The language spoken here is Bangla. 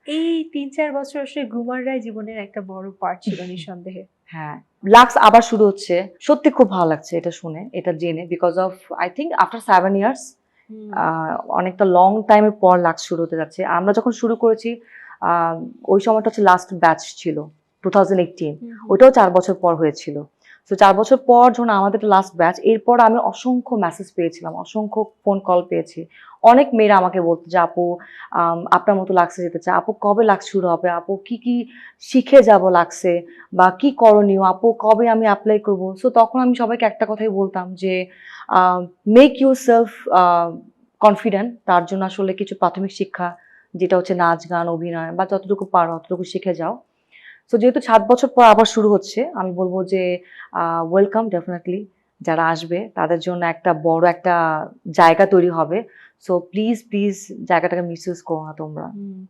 এই ৩-৪ বছর আসলে গ্রুমাররাই জীবনের একটা বড় পার্ট ছিল নিঃসন্দেহে। হ্যাঁ, লাক্স আবার শুরু হচ্ছে। সত্যি খুব ভালো লাগছে এটা শুনে, এটা জেনে because of I think after 7 years hmm, অনেকটা লং টাইমের পর লাক্স শুরু হতে যাচ্ছে। আমরা যখন শুরু করেছি আ ওই সময়টা হচ্ছে লাস্ট ব্যাচ ছিল 2018, হুম, হুম। ওইটাও ৪ বছর পর হয়েছিল। সো ৪ বছর পর যখন আমাদের লাস্ট ব্যাচ, এরপর আমি অসংখ্য মেসেজ পেয়েছিলাম, অসংখ্য ফোন কল পেয়েছি। অনেক মেয়েরা আমাকে বলত যে, "আপু আপনার মতো লাক্সে যেতে চাই। আপু কবে লাক্স শুরু হবে? আপু কি শিখে যাব লাক্সে? বা কি করণীয়? আপু কবে আমি এপ্লাই করব?" সো তখন আমি সবাইকে একটা কথাই বলতাম যে, আ মেক ইউরসেলফ আ কনফিডেন্ট। তার জন্য আসলে কিছু প্রাথমিক শিক্ষা, যেটা হচ্ছে নাচ, গান, অভিনয় বা যতটুকু পারো অতটুকু শিখে যাও। সো যেহেতু ৭ বছর পর আবার শুরু হচ্ছে, আমি বলব যে ওয়েলকাম ডেফিনিটলি। যারা আসবে তাদের জন্য একটা বড় একটা জায়গা তৈরি হবে। সো প্লিজ জায়গাটাকে মিসইউজ করো না তোমরা। হুম।